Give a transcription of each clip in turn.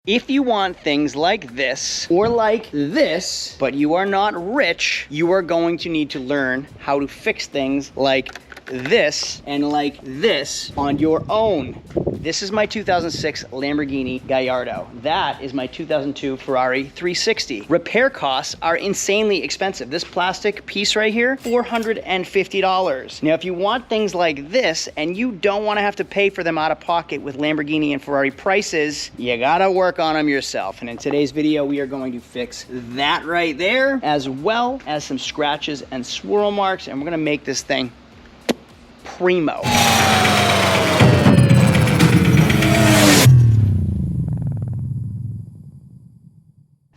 If you want things like this or like this, but you are not rich, you are going to need to learn how to fix things like this and like this on your own. This is my 2006 Lamborghini Gallardo. That is my 2002 Ferrari 360. Repair costs are insanely expensive. This plastic piece right here, $450. Now, if you want things like this and you don't want to have to pay for them out of pocket with Lamborghini and Ferrari prices, you gotta work on them yourself. And in today's video, we are going to fix that right there, as well as some scratches and swirl marks, and we're gonna make this thing primo.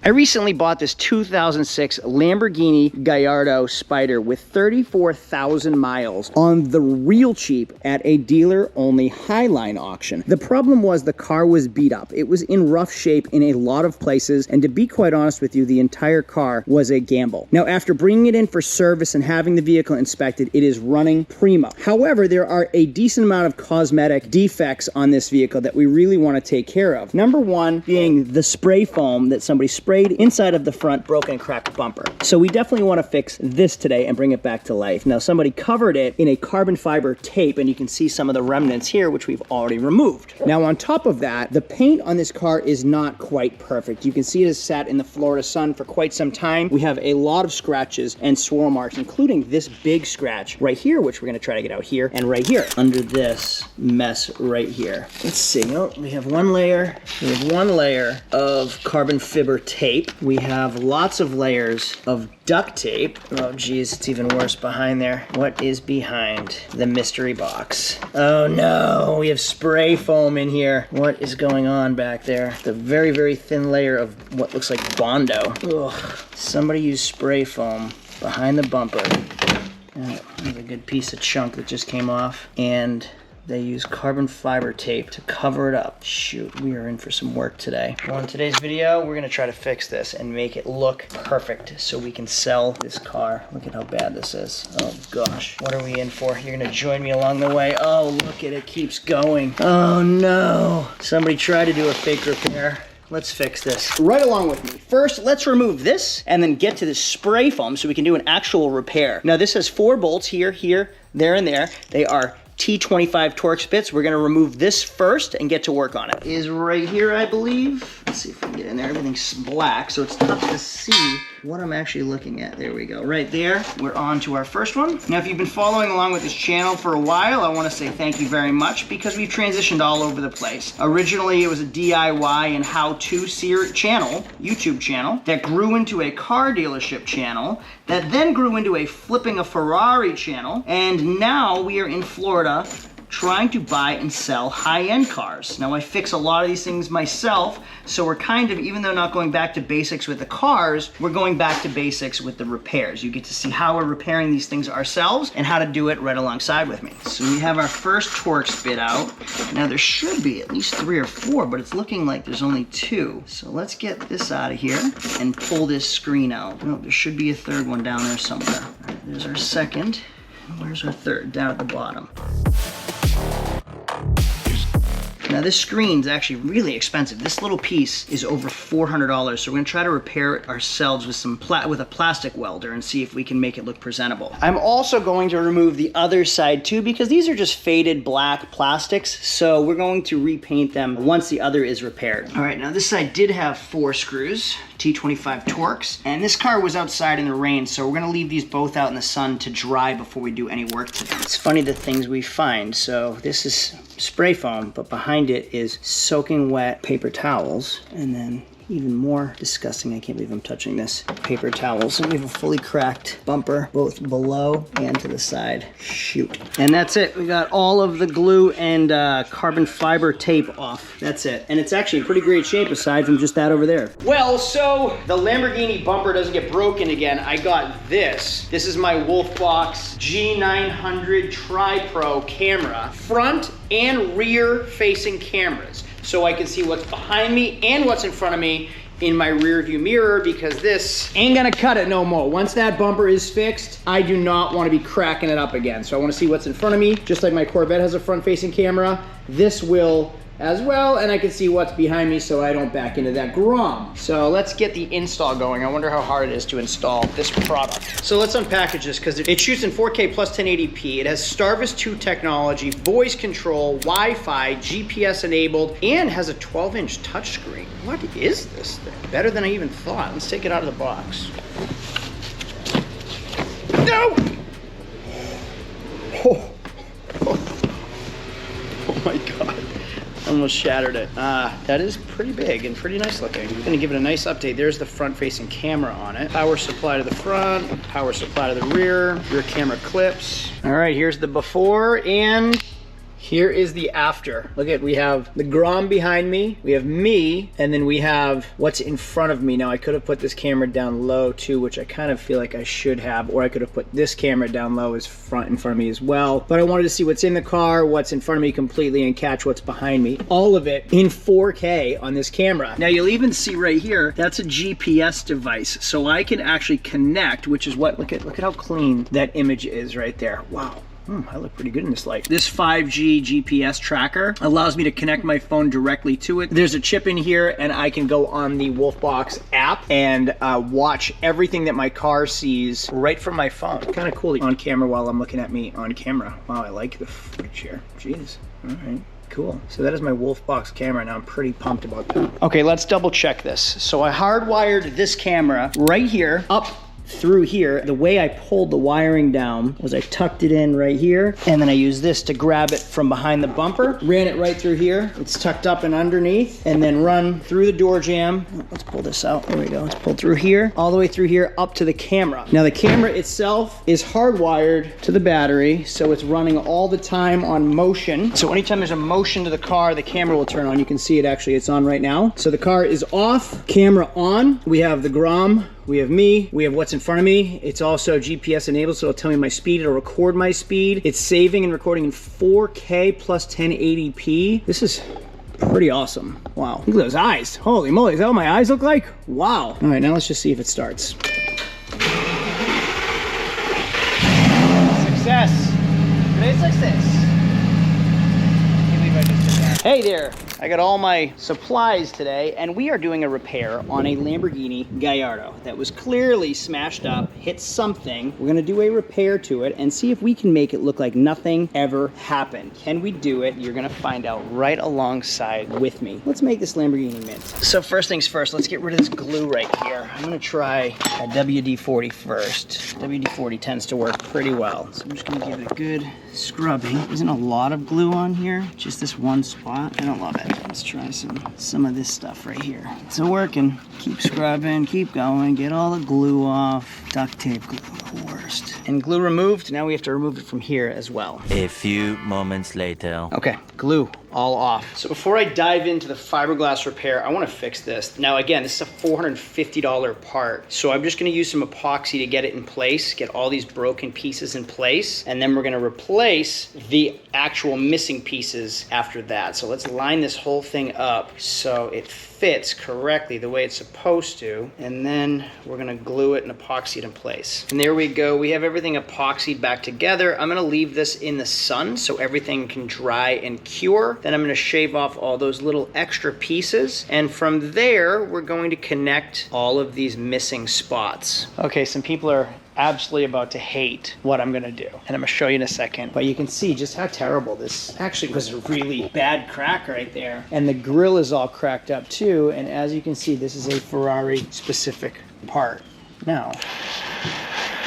I recently bought this 2006 Lamborghini Gallardo Spider with 34,000 miles on the real cheap at a dealer-only Highline auction. The problem was the car was beat up. It was in rough shape in a lot of places, and to be quite honest with you, the entire car was a gamble. Now, after bringing it in for service and having the vehicle inspected, it is running primo. However, there are a decent amount of cosmetic defects on this vehicle that we really want to take care of. Number one being the spray foam that somebody sprayed inside of the front broken and cracked bumper. So we definitely want to fix this today and bring it back to life. Now, somebody covered it in a carbon fiber tape, and you can see some of the remnants here, which we've already removed. Now, on top of that, the paint on this car is not quite perfect. You can see it has sat in the Florida sun for quite some time. We have a lot of scratches and swirl marks, including this big scratch right here, which we're going to try to get out here, and right here under this mess right here. Let's see. Oh, we have one layer. We have one layer of carbon fiber tape. We have lots of layers of duct tape. Oh geez, it's even worse behind there. What is behind the mystery box? Oh no, we have spray foam in here. What is going on back there? The very, very thin layer of what looks like Bondo. Ugh. Somebody used spray foam behind the bumper. There's a good piece of chunk that just came off. And they use carbon fiber tape to cover it up. Shoot, we are in for some work today. Well, in today's video, we're gonna try to fix this and make it look perfect so we can sell this car. Look at how bad this is. Oh gosh, what are we in for? You're gonna join me along the way. Oh, look at it, keeps going. Oh no, somebody tried to do a fake repair. Let's fix this. Right along with me. First, let's remove this and then get to the spray foam so we can do an actual repair. Now, this has 4 bolts here, here, there, and there. They are T25 Torx bits. We're gonna remove this first and get to work on it. Is right here, I believe. Let's see if we can get in there. Everything's black, so it's tough to see what I'm actually looking at. There we go. Right there, we're on to our first one. Now, if you've been following along with this channel for a while, I wanna say thank you very much because we've transitioned all over the place. Originally, it was a DIY and how-to channel, YouTube channel, that grew into a car dealership channel, that then grew into a flipping a Ferrari channel, and now we are in Florida trying to buy and sell high-end cars. Now, I fix a lot of these things myself, so we're kind of, even though not going back to basics with the cars, we're going back to basics with the repairs. You get to see how we're repairing these things ourselves and how to do it right alongside with me. So we have our first Torx bit out. Now, there should be at least 3 or 4, but it's looking like there's only 2. So let's get this out of here and pull this screen out. No, there should be a 3rd one down there somewhere. All right, there's our 2nd. Where's our 3rd? Down at the bottom. Now, this screen's actually really expensive. This little piece is over $400, so we're gonna try to repair it ourselves with with a plastic welder and see if we can make it look presentable. I'm also going to remove the other side too, because these are just faded black plastics, so we're going to repaint them once the other is repaired. All right, now this side did have 4 screws, T25 Torx, and this car was outside in the rain, so we're gonna leave these both out in the sun to dry before we do any work to them. It's funny the things we find. So this is spray foam, but behind it is soaking wet paper towels, and then even more disgusting, I can't believe I'm touching this, paper towels. And we have a fully cracked bumper, both below and to the side. Shoot. And that's it. We got all of the glue and carbon fiber tape off. That's it. And it's actually in pretty great shape aside from just that over there. Well, so the Lamborghini bumper doesn't get broken again. I got this. This is my Wolfbox G900 Tri-Pro camera. Front and rear facing cameras. So I can see what's behind me and what's in front of me in my rear view mirror, because this ain't gonna cut it no more. Once that bumper is fixed, I do not wanna be cracking it up again. So I wanna see what's in front of me. Just like my Corvette has a front facing camera, this will as well, and I can see what's behind me so I don't back into that grom. So let's get the install going. I wonder how hard it is to install this product. So let's unpackage this because it shoots in 4K plus 1080p. It has Starvis 2 technology, voice control, Wi-Fi, GPS enabled, and has a 12-inch touchscreen. What is this thing? Better than I even thought. Let's take it out of the box. No! Oh my God. Almost shattered it. That is pretty big and pretty nice looking. I'm gonna give it a nice update. There's the front-facing camera on it. Power supply to the front, power supply to the rear camera clips. All right, here's the before and here is the after. Look at, we have the grom behind me, we have me, and then we have what's in front of me. Now I could have put this camera down low too, which I kind of feel like I should have, or I could have put this camera down low as in front of me as well. But I wanted to see what's in the car, what's in front of me completely, and catch what's behind me. All of it in 4K on this camera. Now you'll even see right here, that's a GPS device. So I can actually connect, which is what, look at how clean that image is right there. Wow. I look pretty good in this light. This 5G GPS tracker allows me to connect my phone directly to it. There's a chip in here and I can go on the Wolfbox app and watch everything that my car sees right from my phone. Kind of cool on camera while I'm looking at me on camera. Wow, I like the footage here. Jeez. All right. Cool. So that is my Wolfbox camera. Now I'm pretty pumped about that. Okay, let's double check this. So I hardwired this camera right here up through here. The way I pulled the wiring down was I tucked it in right here, and then I used this to grab it from behind the bumper, ran it right through here. It's tucked up and underneath, and then run through the door jamb. Let's pull this out. There we go. Let's pull through here, all the way through here up to the camera. Now the camera itself is hardwired to the battery, so it's running all the time on motion. So anytime there's a motion to the car, the camera will turn on. You can see it actually, it's on right now. So the car is off, camera on. We have the grom, we have me, we have what's in front of me. It's also GPS enabled, so it'll tell me my speed, it'll record my speed. It's saving and recording in 4K plus 1080p. This is pretty awesome. Wow, look at those eyes. Holy moly, is that what my eyes look like? Wow. All right, now let's just see if it starts. Success. Great success. Hey there, I got all my supplies today, and we are doing a repair on a Lamborghini Gallardo that was clearly smashed up, hit something. We're gonna do a repair to it and see if we can make it look like nothing ever happened. Can we do it? You're gonna find out right alongside with me. Let's make this Lamborghini mint. So first things first, let's get rid of this glue right here. I'm gonna try a WD-40 first. WD-40 tends to work pretty well. So I'm just gonna give it a good scrubbing. Isn't a lot of glue on here, just this one spot. I don't love it. Let's try some of this stuff right here. It's working. Keep scrubbing, keep going, get all the glue off. Duct tape glue, the worst. And glue removed, now we have to remove it from here as well. A few moments later. Okay, glue all off. So before I dive into the fiberglass repair, I want to fix this. Now again, this is a $450 part. So I'm just gonna use some epoxy to get it in place, get all these broken pieces in place, and then we're gonna replace the actual missing pieces after that. So let's line this whole thing up so it fits correctly the way it's supposed to, and then we're gonna glue it and epoxy it in place. And there we go, we have everything epoxied back together. I'm gonna leave this in the sun so everything can dry and cure. Then I'm gonna shave off all those little extra pieces, and from there, we're going to connect all of these missing spots. Okay, some people are absolutely about to hate what I'm gonna do, and I'm gonna show you in a second, but you can see just how terrible this actually was. A really bad crack right there, and the grill is all cracked up too, and as you can see, this is a Ferrari specific part. Now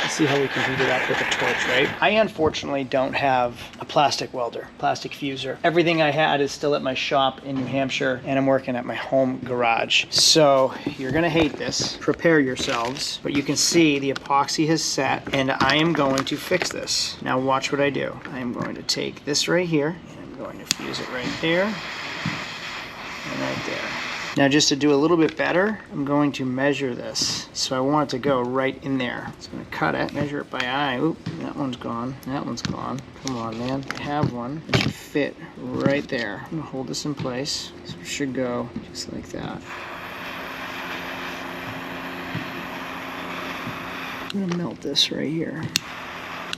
let's see how we can heat it up with a torch, right? I unfortunately don't have a plastic welder, plastic fuser. Everything I had is still at my shop in New Hampshire, and I'm working at my home garage. So you're gonna hate this. Prepare yourselves. But you can see the epoxy has set, and I am going to fix this. Now watch what I do. I am going to take this right here, and I'm going to fuse it right there, and right there. Now just to do a little bit better, I'm going to measure this. So I want it to go right in there. So I'm gonna cut it, measure it by eye. Oop, that one's gone, that one's gone. Come on, man, I have one. It should fit right there. I'm gonna hold this in place. So it should go just like that. I'm gonna melt this right here.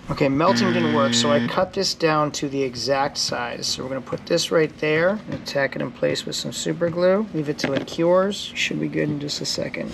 Okay, melting didn't work, so I cut this down to the exact size. So we're gonna put this right there and tack it in place with some super glue. Leave it till it cures. Should be good in just a second.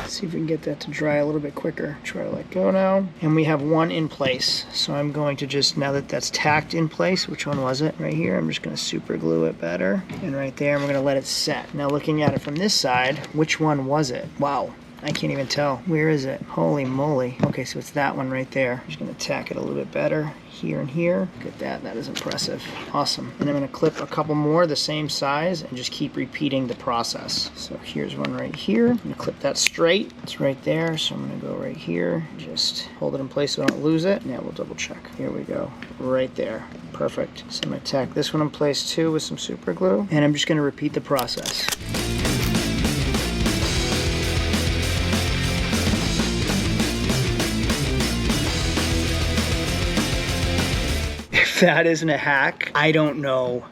See if we can get that to dry a little bit quicker. Try to let go now. And we have one in place. So I'm going to just, now that that's tacked in place, which one was it? Right here, I'm just gonna super glue it better. And right there, we're gonna let it set. Now looking at it from this side, which one was it? Wow. I can't even tell. Where is it? Holy moly. Okay, so it's that one right there. I'm just gonna tack it a little bit better here and here. Look at that, that is impressive. Awesome. And I'm gonna clip a couple more the same size and just keep repeating the process. So here's one right here. I'm gonna clip that straight. It's right there, so I'm gonna go right here. Just hold it in place so I don't lose it. Now we'll double check. Here we go, right there. Perfect. So I'm gonna tack this one in place too with some super glue. And I'm just gonna repeat the process. If that isn't a hack, I don't know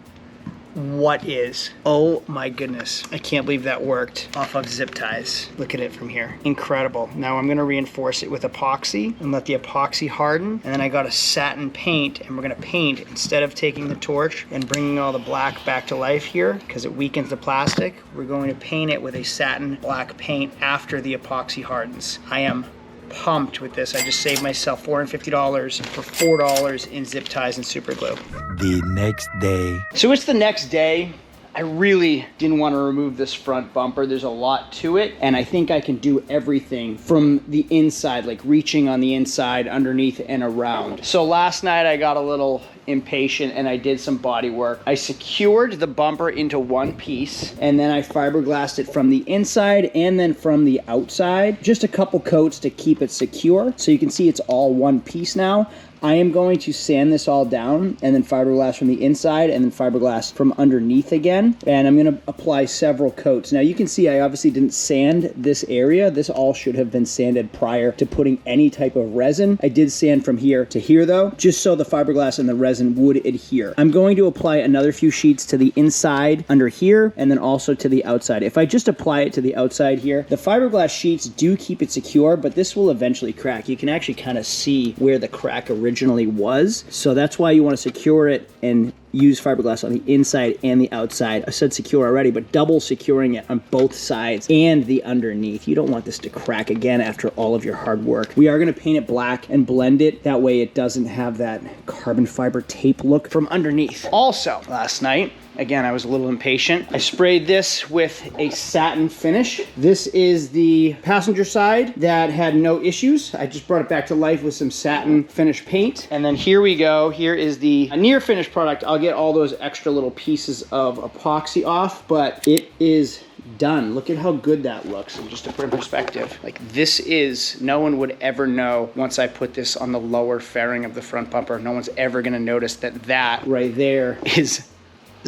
what is. Oh my goodness. I can't believe that worked off of zip ties. Look at it from here. Incredible. Now I'm gonna reinforce it with epoxy and let the epoxy harden. And then I got a satin paint, and we're gonna paint, instead of taking the torch and bringing all the black back to life here, because it weakens the plastic, we're going to paint it with a satin black paint after the epoxy hardens. I am pumped with this. I just saved myself $450 for $4 in zip ties and super glue. The next day. So it's the next day. I really didn't want to remove this front bumper. There's a lot to it, and I think I can do everything from the inside, like reaching on the inside, underneath, and around. So last night I got a little impatient and I did some body work. I secured the bumper into one piece, and then I fiberglassed it from the inside and then from the outside. Just a couple coats to keep it secure. So you can see it's all one piece now. I am going to sand this all down and then fiberglass from the inside and then fiberglass from underneath again. And I'm gonna apply several coats. Now you can see I obviously didn't sand this area. This all should have been sanded prior to putting any type of resin. I did sand from here to here though, just so the fiberglass and the resin would adhere. I'm going to apply another few sheets to the inside under here and then also to the outside. If I just apply it to the outside here, the fiberglass sheets do keep it secure, but this will eventually crack. You can actually kind of see where the crack originally was. So that's why you want to secure it and use fiberglass on the inside and the outside. I said secure already, but double securing it on both sides and the underneath. You don't want this to crack again after all of your hard work. We are going to paint it black and blend it. That way it doesn't have that carbon fiber tape look from underneath. Also, last night, again, I was a little impatient. I sprayed this with a satin finish. This is the passenger side that had no issues. I just brought it back to life with some satin finish paint. And then here we go. Here is the near finished product. I'll get all those extra little pieces of epoxy off, but it is done. Look at how good that looks. And just to put in perspective, like this is, no one would ever know once I put this on the lower fairing of the front bumper. No one's ever gonna notice that that right there is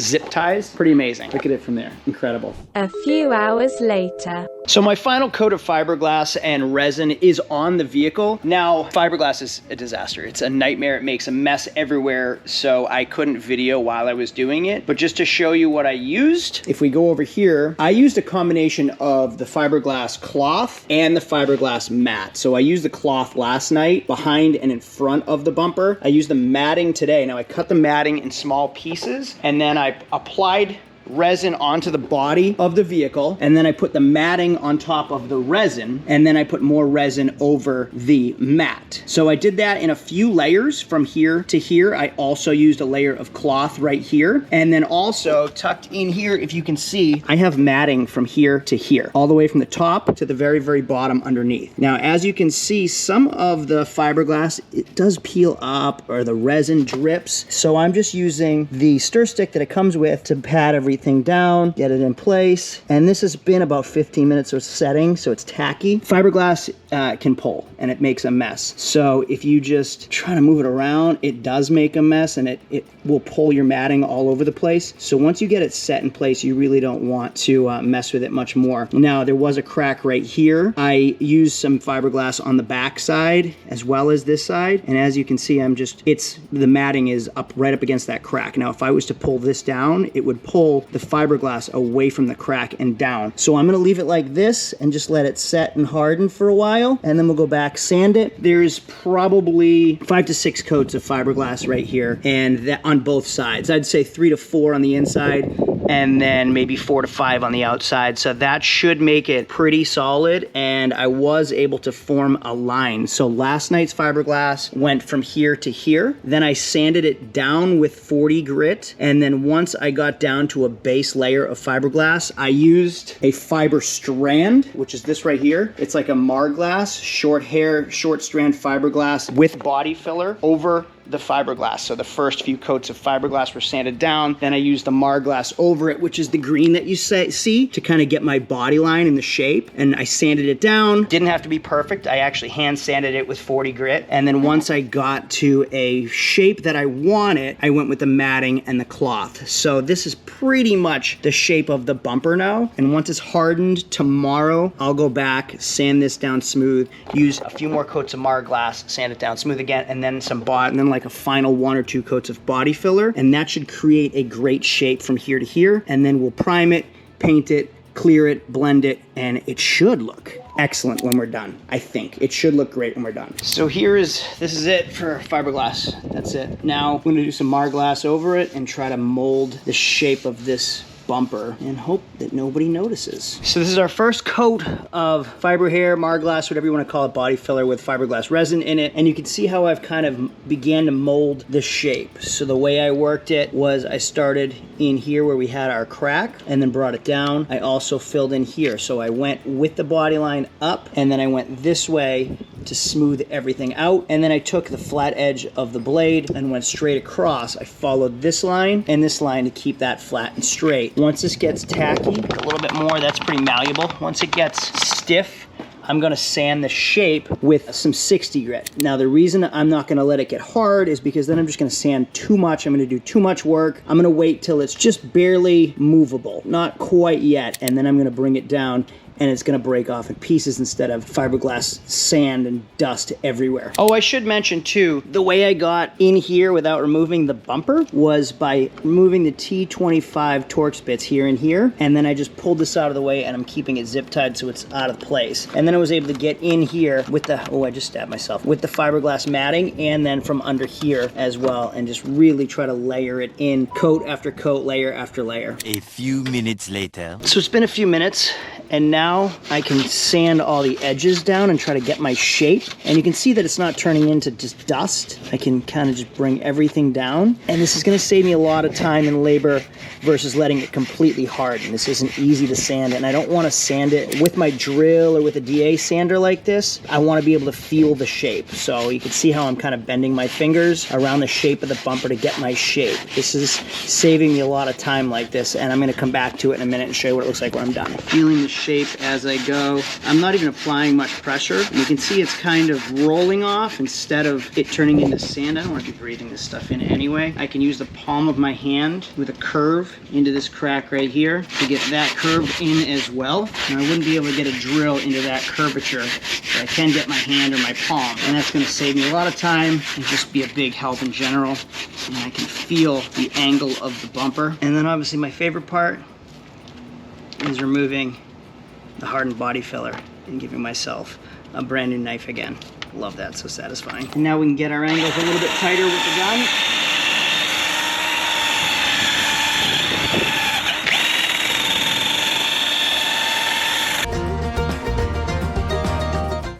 zip ties. Pretty amazing. Look at it from there. Incredible. A few hours later. So my final coat of fiberglass and resin is on the vehicle. Now, fiberglass is a disaster. It's a nightmare. It makes a mess everywhere, so I couldn't video while I was doing it. But just to show you what I used, if we go over here, I used a combination of the fiberglass cloth and the fiberglass mat. So I used the cloth last night behind and in front of the bumper. I used the matting today. Now I cut the matting in small pieces, and then I applied resin onto the body of the vehicle, and then I put the matting on top of the resin, and then I put more resin over the mat. So I did that in a few layers from here to here. I also used a layer of cloth right here, and then also tucked in here, if you can see, I have matting from here to here, all the way from the top to the very, very bottom underneath. Now, as you can see, some of the fiberglass, it does peel up, or the resin drips, so I'm just using the stir stick that it comes with to pat everything down, get it in place. And this has been about 15 minutes of setting, so it's tacky. Fiberglass can pull and it makes a mess. So if you just try to move it around, it does make a mess, and it will pull your matting all over the place. So once you get it set in place, you really don't want to mess with it much more. Now, there was a crack right here. I used some fiberglass on the back side as well as this side. And as you can see, the matting is right up against that crack. Now, if I was to pull this down, it would pull the fiberglass away from the crack and down. So I'm gonna leave it like this and just let it set and harden for a while. style, and then we'll go back, sand it. There's probably 5 to 6 coats of fiberglass right here, and that on both sides. I'd say 3 to 4 on the inside, and then maybe 4 to 5 on the outside. So that should make it pretty solid, and I was able to form a line. So last night's fiberglass went from here to here. Then I sanded it down with 40 grit, and then once I got down to a base layer of fiberglass, I used a fiber strand, which is this right here. It's like a Marglass, short hair, short strand fiberglass with body filler over the fiberglass. So the first few coats of fiberglass were sanded down. Then I used the Marglass over it, which is the green that you see, to kind of get my body line and the shape. And I sanded it down. Didn't have to be perfect. I actually hand sanded it with 40 grit. And then once I got to a shape that I wanted, I went with the matting and the cloth. So this is pretty much the shape of the bumper now. And once it's hardened, tomorrow I'll go back, sand this down smooth, use a few more coats of Marglass, sand it down smooth again, and then some and then like a final 1 or 2 coats of body filler, and that should create a great shape from here to here. And then we'll prime it, paint it, clear it, blend it, and it should look excellent when we're done. I think it should look great when we're done. So this is it for fiberglass. That's it. Now I'm going to do some Marglass over it and try to mold the shape of this bumper and hope that nobody notices. So this is our first coat of fiber hair, Marglass, whatever you want to call it, body filler with fiberglass resin in it. And you can see how I've kind of began to mold the shape. So the way I worked it was I started in here where we had our crack and then brought it down. I also filled in here. So I went with the body line up and then I went this way to smooth everything out. And then I took the flat edge of the blade and went straight across. I followed this line and this line to keep that flat and straight. Once this gets tacky, a little bit more, that's pretty malleable. Once it gets stiff, I'm gonna sand the shape with some 60 grit. Now the reason I'm not gonna let it get hard is because then I'm just gonna sand too much. I'm gonna do too much work. I'm gonna wait till it's just barely movable, not quite yet, and then I'm gonna bring it down and it's gonna break off in pieces instead of fiberglass sand and dust everywhere. Oh, I should mention too, the way I got in here without removing the bumper was by removing the T25 Torx bits here and here, and then I just pulled this out of the way and I'm keeping it zip tied so it's out of place. And then I was able to get in here with the, oh, I just stabbed myself, with the fiberglass matting and then from under here as well, and just really try to layer it in, coat after coat, layer after layer. A few minutes later. So it's been a few minutes, and now I can sand all the edges down and try to get my shape. And you can see that it's not turning into just dust. I can kind of just bring everything down. And this is gonna save me a lot of time and labor versus letting it completely harden. This isn't easy to sand, and I don't wanna sand it with my drill or with a DA sander like this. I wanna be able to feel the shape. So you can see how I'm kind of bending my fingers around the shape of the bumper to get my shape. This is saving me a lot of time like this, and I'm gonna come back to it in a minute and show you what it looks like when I'm done. Feeling the shape as I go. I'm not even applying much pressure. And you can see it's kind of rolling off instead of it turning into sand. I don't want to be breathing this stuff in anyway. I can use the palm of my hand with a curve into this crack right here to get that curve in as well. And I wouldn't be able to get a drill into that curvature, but I can get my hand or my palm. And that's going to save me a lot of time and just be a big help in general. And I can feel the angle of the bumper. And then obviously my favorite part is removing the hardened body filler and giving myself a brand new knife again. Love that, so satisfying. And now we can get our angles a little bit tighter with the gun.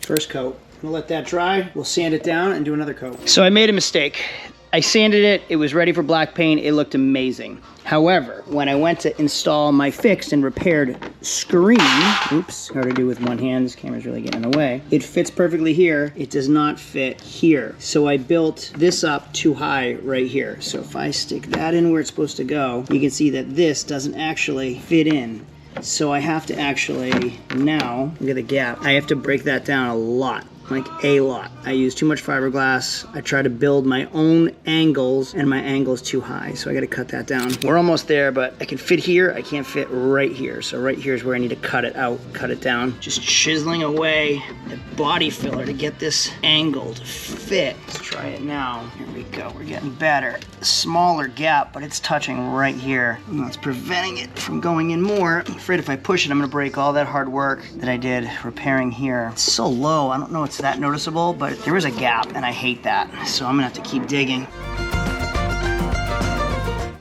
First coat. I'm gonna let that dry. We'll sand it down and do another coat. So I made a mistake. I sanded it, it was ready for black paint, it looked amazing. However, when I went to install my fixed and repaired screen, oops, hard to do with one hand, this camera's really getting in the way. It fits perfectly here, it does not fit here. So I built this up too high right here. So if I stick that in where it's supposed to go, you can see that this doesn't actually fit in. So I have to actually, now, look at the gap, I have to break that down a lot. like a lot. I use too much fiberglass. I try to build my own angles, and my angle is too high, so I gotta cut that down. We're almost there, but I can fit here. I can't fit right here. So right here is where I need to cut it out, cut it down. Just chiseling away the body filler to get this angle to fit. Let's try it now. Here we go, we're getting better. Smaller gap, but it's touching right here. And that's preventing it from going in more. I'm afraid if I push it, I'm gonna break all that hard work that I did repairing here. It's so low, I don't know it's that noticeable, but there is a gap and I hate that. So I'm gonna have to keep digging.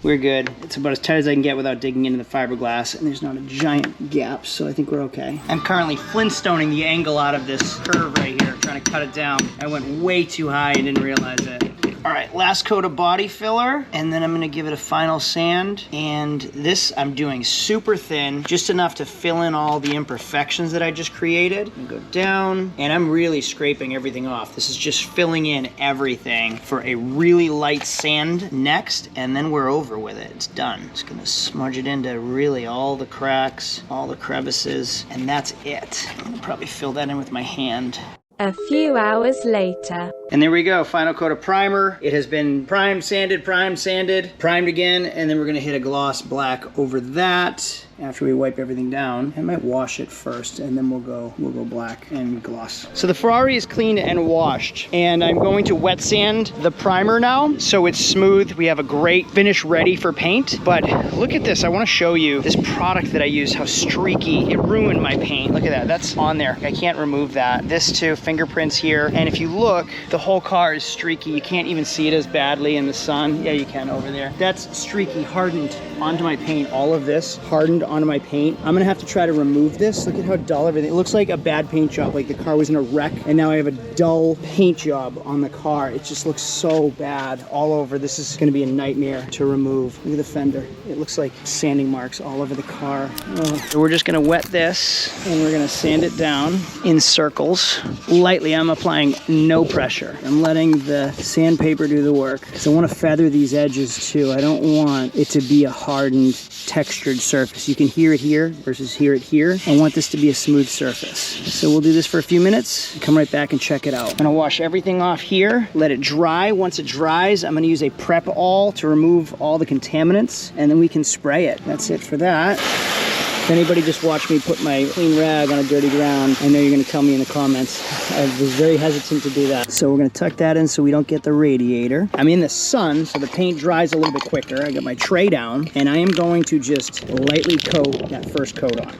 We're good. It's about as tight as I can get without digging into the fiberglass, and there's not a giant gap, so I think we're okay. I'm currently flintstoning the angle out of this curve right here, trying to cut it down. I went way too high and didn't realize it. All right, last coat of body filler, and then I'm gonna give it a final sand. And this I'm doing super thin, just enough to fill in all the imperfections that I just created. And go down, and I'm really scraping everything off. This is just filling in everything for a really light sand next, and then we're over with it. It's done. Just gonna smudge it into really all the cracks, all the crevices, and that's it. I'm gonna probably fill that in with my hand. A few hours later. And there we go, final coat of primer. It has been primed, sanded, primed again, and then we're gonna hit a gloss black over that after we wipe everything down. I might wash it first, and then we'll go black and gloss. So the Ferrari is cleaned and washed, and I'm going to wet sand the primer now, so it's smooth. We have a great finish ready for paint. But look at this, I wanna show you this product that I use, how streaky. It ruined my paint. Look at that, that's on there. I can't remove that. This too, fingerprints here. And if you look, the whole car is streaky. You can't even see it as badly in the sun. Yeah, you can over there. That's streaky, hardened onto my paint. All of this hardened onto my paint. I'm gonna have to try to remove this. Look at how dull everything. It looks like a bad paint job, like the car was in a wreck, and now I have a dull paint job on the car. It just looks so bad all over. This is gonna be a nightmare to remove. Look at the fender. It looks like sanding marks all over the car. So we're just gonna wet this, and we're gonna sand it down in circles. Lightly, I'm applying no pressure. I'm letting the sandpaper do the work, because I wanna feather these edges too. I don't want it to be a hardened, textured surface. You can hear it here versus hear it here. I want this to be a smooth surface. So we'll do this for a few minutes and come right back and check it out. I'm gonna wash everything off here, let it dry. Once it dries, I'm gonna use a prep all to remove all the contaminants, and then we can spray it. That's it for that. If anybody just watched me put my clean rag on a dirty ground, I know you're gonna tell me in the comments. I was very hesitant to do that. So we're gonna tuck that in so we don't get the radiator. I'm in the sun, so the paint dries a little bit quicker. I got my tray down, and I am going to just lightly coat that first coat on.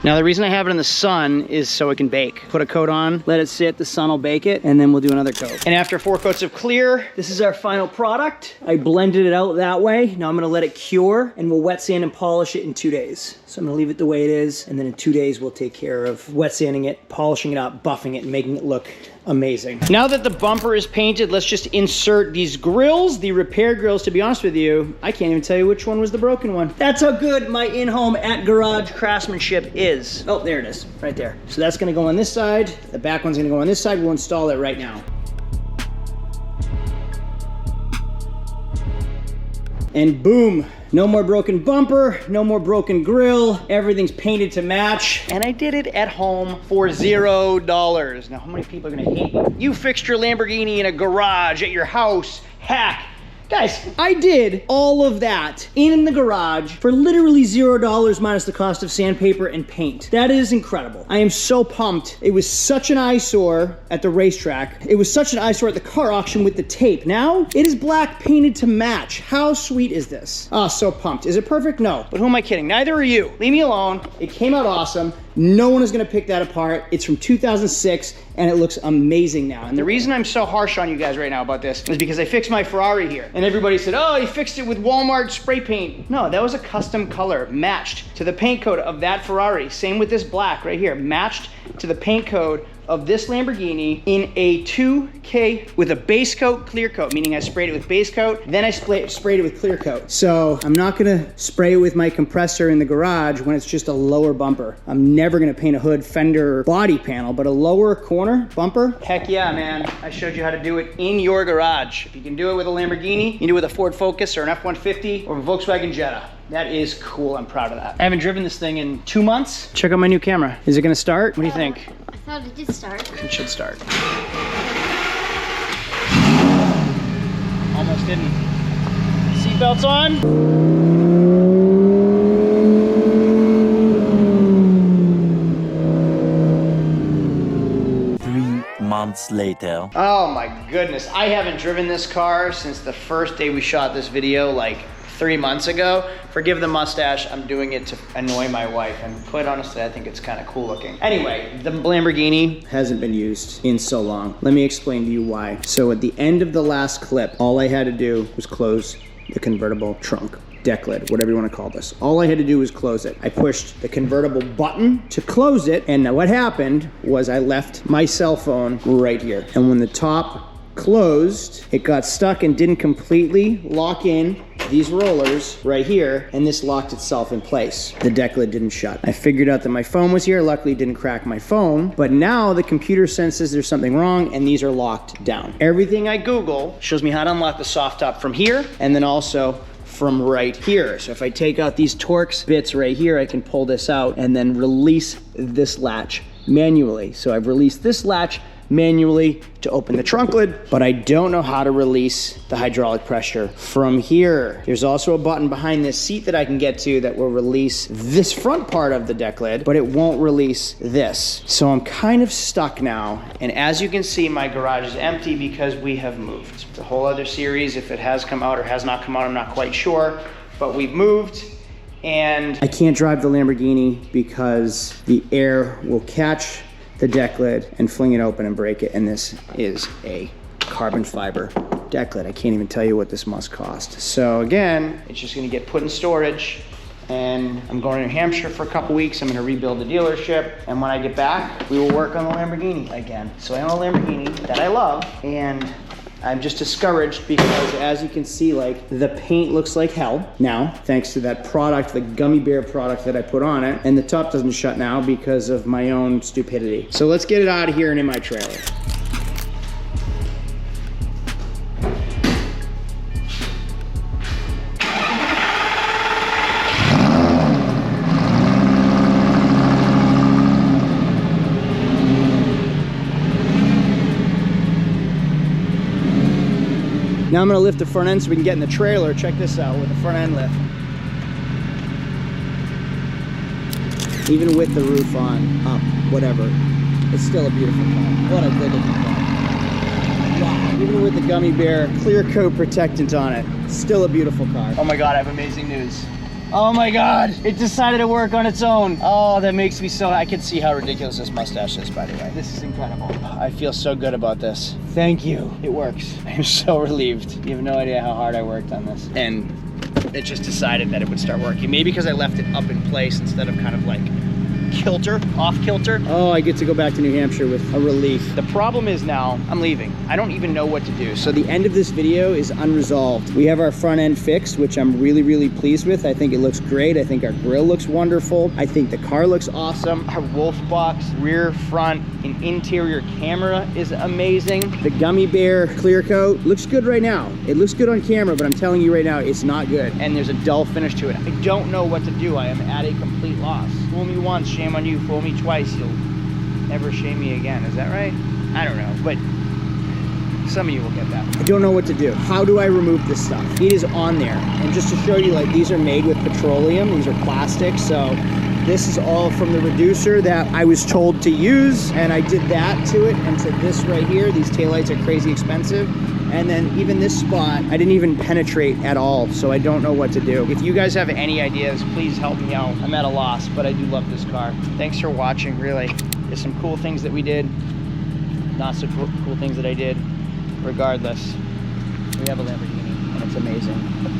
Now the reason I have it in the sun is so it can bake. Put a coat on, let it sit, the sun will bake it, and then we'll do another coat. And after 4 coats of clear, this is our final product. I blended it out that way. Now I'm gonna let it cure, and we'll wet sand and polish it in 2 days. So I'm gonna leave it the way it is, and then in 2 days we'll take care of wet sanding it, polishing it up, buffing it, and making it look amazing. Now that the bumper is painted, let's just insert these grills, the repair grills. To be honest with you, I can't even tell you which one was the broken one. That's how good my in-home at garage craftsmanship is. Oh, there it is, right there. So that's gonna go on this side. The back one's gonna go on this side. We'll install it right now. And boom, no more broken bumper, no more broken grill, everything's painted to match. And I did it at home for $0. Now, how many people are gonna hate me? You fixed your Lamborghini in a garage at your house, hack. Guys, I did all of that in the garage for literally $0 minus the cost of sandpaper and paint. That is incredible. I am so pumped. It was such an eyesore at the racetrack. It was such an eyesore at the car auction with the tape. Now, it is black painted to match. How sweet is this? Oh, so pumped. Is it perfect? No. But who am I kidding? Neither are you. Leave me alone. It came out awesome. No one is gonna pick that apart. It's from 2006 and it looks amazing now. And the reason I'm so harsh on you guys right now about this is because I fixed my Ferrari here. And everybody said, oh, he fixed it with Walmart spray paint. No, that was a custom color matched to the paint code of that Ferrari. Same with this black right here, matched to the paint code of this Lamborghini in a 2K with a base coat, clear coat, meaning I sprayed it with base coat, then I sprayed it with clear coat. So I'm not gonna spray it with my compressor in the garage when it's just a lower bumper. I'm never gonna paint a hood, fender, body panel, but a lower corner bumper, heck yeah, man. I showed you how to do it in your garage. If you can do it with a Lamborghini, you can do it with a Ford Focus or an F-150 or a Volkswagen Jetta. That is cool, I'm proud of that. I haven't driven this thing in 2 months. Check out my new camera. Is it gonna start? What do you think? I thought it did start. It should start. Almost didn't. Seatbelts on. 3 months later. Oh my goodness. I haven't driven this car since the first day we shot this video, like 3 months ago. Forgive the mustache, I'm doing it to annoy my wife, and quite honestly, I think it's kind of cool looking. Anyway, the Lamborghini hasn't been used in so long. Let me explain to you why. So at the end of the last clip, all I had to do was close the convertible trunk, deck lid, whatever you want to call this. All I had to do was close it. I pushed the convertible button to close it, and what happened was I left my cell phone right here. And when the top closed, it got stuck and didn't completely lock in these rollers right here, and this locked itself in place. The deck lid didn't shut. I figured out that my phone was here. Luckily, it didn't crack my phone, but now the computer senses there's something wrong, and these are locked down. Everything I Google shows me how to unlock the soft top from here, and then also from right here. So if I take out these Torx bits right here, I can pull this out and then release this latch manually. So I've released this latch manually to open the trunk lid, but I don't know how to release the hydraulic pressure from here. There's also a button behind this seat that I can get to that will release this front part of the deck lid, but it won't release this. So I'm kind of stuck now. And as you can see, my garage is empty because we have moved. It's a whole other series. If it has come out or has not come out, I'm not quite sure, but we've moved. And I can't drive the Lamborghini because the air will catch the deck lid and fling it open and break it. And this is a carbon fiber deck lid. I can't even tell you what this must cost. So again, it's just gonna get put in storage, and I'm going to New Hampshire for a couple weeks. I'm gonna rebuild the dealership, and when I get back, we will work on the Lamborghini again. So I own a Lamborghini that I love, and I'm just discouraged because, as you can see, like, the paint looks like hell now, thanks to that product, the gummy bear product that I put on it, and the top doesn't shut now because of my own stupidity. So let's get it out of here and in my trailer. Now I'm gonna lift the front end so we can get in the trailer. Check this out with the front end lift. Even with the roof on, up, whatever, it's still a beautiful car. What a good looking car. Wow, even with the gummy bear clear coat protectant on it, still a beautiful car. Oh my God, I have amazing news. Oh my God, it decided to work on its own. Oh, that makes me so, I can see how ridiculous this mustache is, by the way. This is incredible. I feel so good about this. Thank you, it works. I'm so relieved. You have no idea how hard I worked on this. And it just decided that it would start working. Maybe because I left it up in place instead of kind of like off kilter. Oh, I get to go back to New Hampshire with a relief. The problem is now I'm leaving. I don't even know what to do. So the end of this video is unresolved. We have our front end fixed, which I'm really, really pleased with. I think it looks great. I think our grille looks wonderful. I think the car looks awesome. Our wolf box, rear, front, and interior camera is amazing. The gummy bear clear coat looks good right now. It looks good on camera, but I'm telling you right now, it's not good. And there's a dull finish to it. I don't know what to do. I am at a complete loss. Fool me once, shame on you. Fool me twice, you'll never shame me again. Is that right? I don't know, but some of you will get that. I don't know what to do. How do I remove this stuff? It is on there. And just to show you, like, these are made with petroleum. These are plastic, so this is all from the reducer that I was told to use, and I did that to it and to this right here. These taillights are crazy expensive. And then even this spot, I didn't even penetrate at all, so I don't know what to do. If you guys have any ideas, please help me out. I'm at a loss, but I do love this car. Thanks for watching, really. There's some cool things that we did, not so cool things that I did. Regardless, we have a Lamborghini, and it's amazing.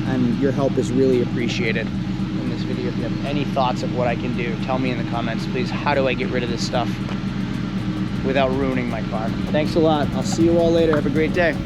And your help is really appreciated in this video. If you have any thoughts of what I can do, tell me in the comments, please. How do I get rid of this stuff? without ruining my car. Thanks a lot. I'll see you all later. Have a great day.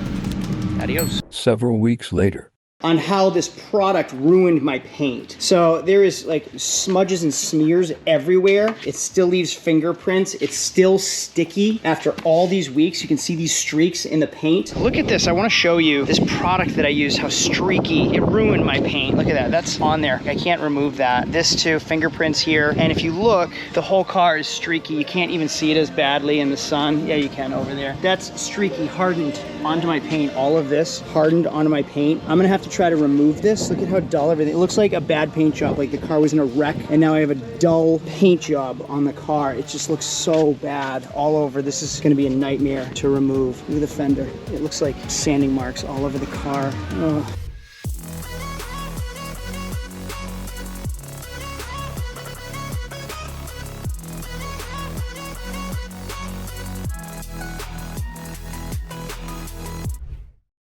Adios. Several weeks later. On how this product ruined my paint. So there is like smudges and smears everywhere. It still leaves fingerprints. It's still sticky after all these weeks. You can see these streaks in the paint. Look at this. I want to show you this product that I used, how streaky. It ruined my paint. Look at that. That's on there. I can't remove that. This too, fingerprints here. And if you look, the whole car is streaky. You can't even see it as badly in the sun. Yeah, you can over there. That's streaky, hardened onto my paint. All of this hardened onto my paint. I'm gonna have to try to remove this. Look at how dull everything. It looks like a bad paint job, like the car was in a wreck, and now I have a dull paint job on the car. It just looks so bad all over. This is gonna be a nightmare to remove. Look at the fender. It looks like sanding marks all over the car. Ugh.